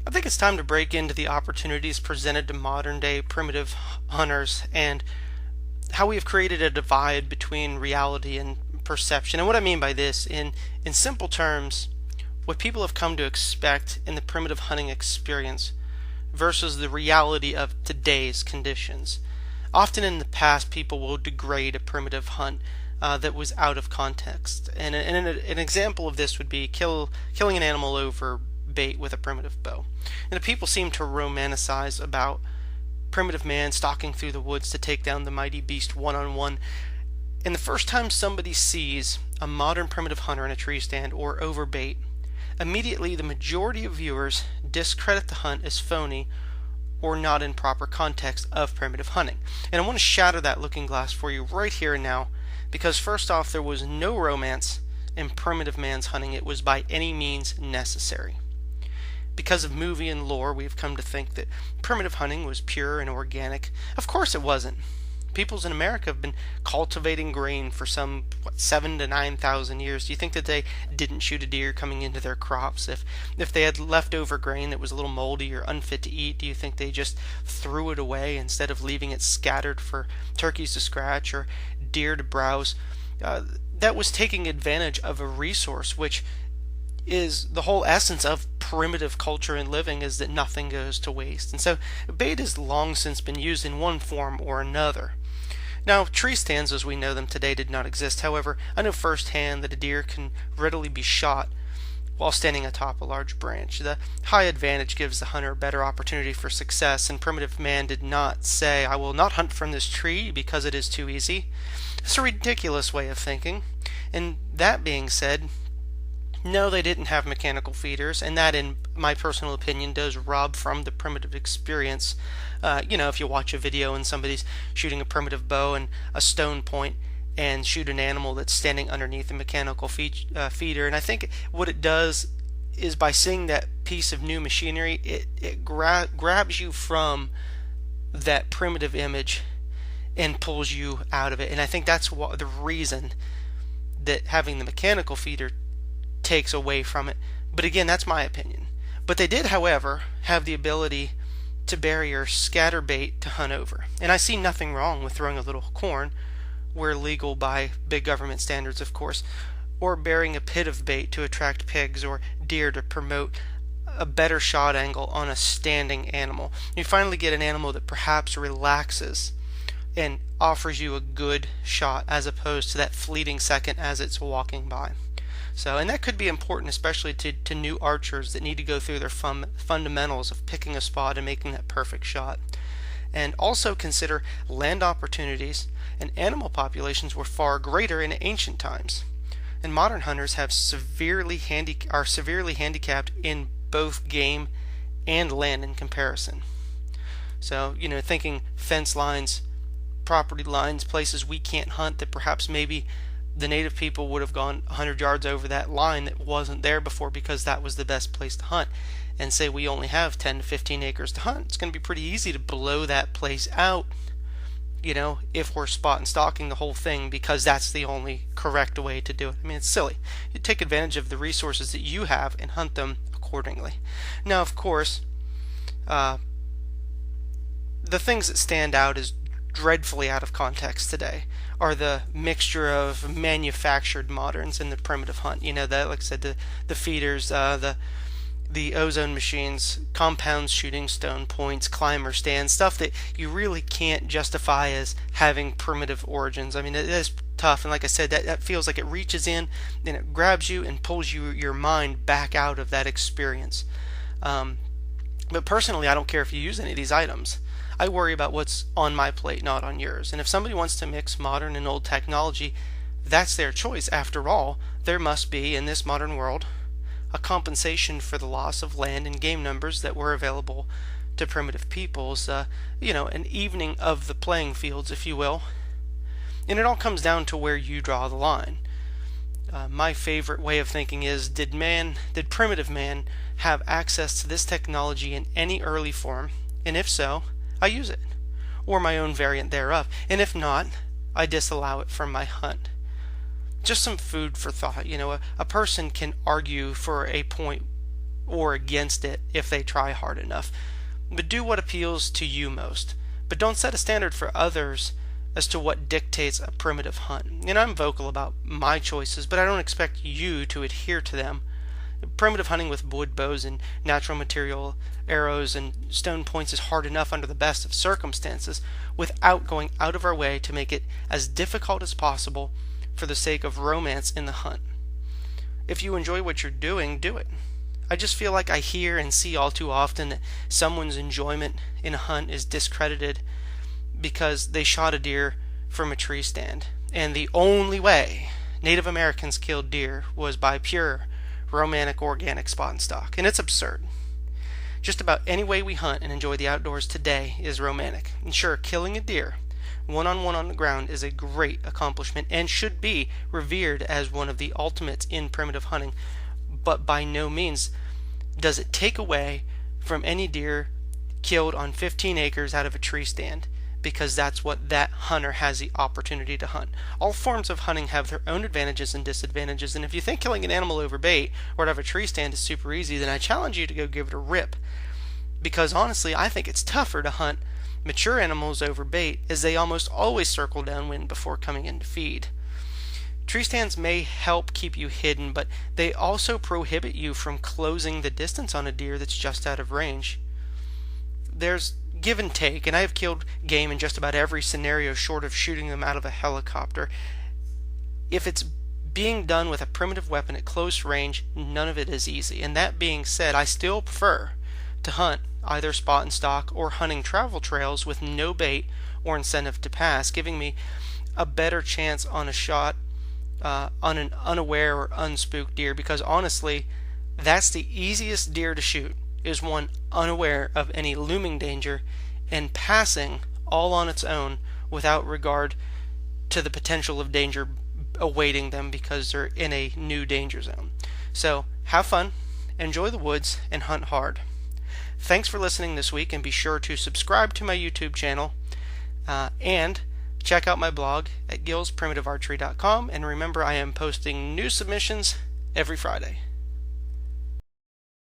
I think it's time to break into the opportunities presented to modern day primitive hunters and how we have created a divide between reality and perception. And what I mean by this, in simple terms, what people have come to expect in the primitive hunting experience versus the reality of today's conditions. Often in the past, people will degrade a primitive hunt that was out of context. And an example of this would be killing an animal over bait with a primitive bow. And the people seem to romanticize about primitive man stalking through the woods to take down the mighty beast one on one. And the first time somebody sees a modern primitive hunter in a tree stand or over bait, immediately the majority of viewers discredit the hunt as phony or not in proper context of primitive hunting. And I want to shatter that looking glass for you right here and now, because first off, there was no romance in primitive man's hunting. It was by any means necessary. Because of movie and lore, we have come to think that primitive hunting was pure and organic. Of course it wasn't. Peoples in America have been cultivating grain for some 7 to 9,000 years. Do you think that they didn't shoot a deer coming into their crops? If they had leftover grain that was a little moldy or unfit to eat, do you think they just threw it away instead of leaving it scattered for turkeys to scratch or deer to browse? That was taking advantage of a resource, which is the whole essence of primitive culture and living, is that nothing goes to waste. And so bait has long since been used in one form or another. Now, tree stands as we know them today did not exist. However, I know firsthand that a deer can readily be shot while standing atop a large branch. The high advantage gives the hunter a better opportunity for success, and primitive man did not say, "I will not hunt from this tree because it is too easy." It's a ridiculous way of thinking. And that being said, no, they didn't have mechanical feeders, and that, in my personal opinion, does rob from the primitive experience. If you watch a video and somebody's shooting a primitive bow and a stone point and shoot an animal that's standing underneath a mechanical feeder, and I think what it does is, by seeing that piece of new machinery, it grabs you from that primitive image and pulls you out of it. And I think that's the reason that having the mechanical feeder takes away from it. But again, that's my opinion. But they did, however, have the ability to bury or scatter bait to hunt over. And I see nothing wrong with throwing a little corn, where legal by big government standards, of course, or burying a pit of bait to attract pigs or deer to promote a better shot angle on a standing animal. You finally get an animal that perhaps relaxes and offers you a good shot, as opposed to that fleeting second as it's walking by. And that could be important, especially to new archers that need to go through their fundamentals of picking a spot and making that perfect shot. And also consider land opportunities, and animal populations were far greater in ancient times. And modern hunters are severely handicapped in both game and land in comparison. So, thinking fence lines, property lines, places we can't hunt that perhaps maybe the native people would have gone 100 yards over that line that wasn't there before because that was the best place to hunt. And say we only have 10 to 15 acres to hunt. It's going to be pretty easy to blow that place out, if we're spot and stalking the whole thing, because that's the only correct way to do it. I mean, it's silly. You take advantage of the resources that you have and hunt them accordingly. Now, of course, the things that stand out as dreadfully out of context today are the mixture of manufactured moderns and the primitive hunt. That, like I said, the feeders, the ozone machines, compounds shooting stone points, climber stands, stuff that you really can't justify as having primitive origins. I mean, it is tough, and like I said, that feels like it reaches in and it grabs you and pulls your mind back out of that experience. But personally, I don't care if you use any of these items. I worry about what's on my plate, not on yours. And if somebody wants to mix modern and old technology, that's their choice. After all, there must be, in this modern world, a compensation for the loss of land and game numbers that were available to primitive peoples, an evening of the playing fields, if you will. And it all comes down to where you draw the line. My favorite way of thinking is, did primitive man have access to this technology in any early form? And if so, I use it, or my own variant thereof. And if not, I disallow it from my hunt. Just some food for thought. A person can argue for a point or against it if they try hard enough. But do what appeals to you most. But don't set a standard for others as to what dictates a primitive hunt. I'm vocal about my choices, but I don't expect you to adhere to them. Primitive hunting with wood bows and natural material arrows and stone points is hard enough under the best of circumstances without going out of our way to make it as difficult as possible for the sake of romance in the hunt. If you enjoy what you're doing, do it. I just feel like I hear and see all too often that someone's enjoyment in a hunt is discredited because they shot a deer from a tree stand, and the only way Native Americans killed deer was by pure romantic organic spot and stock, and it's absurd. Just about any way we hunt and enjoy the outdoors today is romantic. And sure, killing a deer one-on-one on the ground is a great accomplishment and should be revered as one of the ultimates in primitive hunting, but by no means does it take away from any deer killed on 15 acres out of a tree stand, because that's what that hunter has the opportunity to hunt. All forms of hunting have their own advantages and disadvantages, and if you think killing an animal over bait or out of a tree stand is super easy, then I challenge you to go give it a rip. Because honestly, I think it's tougher to hunt mature animals over bait, as they almost always circle downwind before coming in to feed. Tree stands may help keep you hidden, but they also prohibit you from closing the distance on a deer that's just out of range. There's give and take, and I have killed game in just about every scenario short of shooting them out of a helicopter. If it's being done with a primitive weapon at close range, none of it is easy. And that being said, I still prefer to hunt either spot and stock or hunting travel trails with no bait or incentive to pass, giving me a better chance on a shot on an unaware or unspooked deer, because honestly, that's the easiest deer to shoot, is one unaware of any looming danger and passing all on its own without regard to the potential of danger awaiting them because they're in a new danger zone. So have fun, enjoy the woods, and hunt hard. Thanks for listening this week, and be sure to subscribe to my YouTube channel and check out my blog at gillsprimitivearchery.com, and remember, I am posting new submissions every Friday.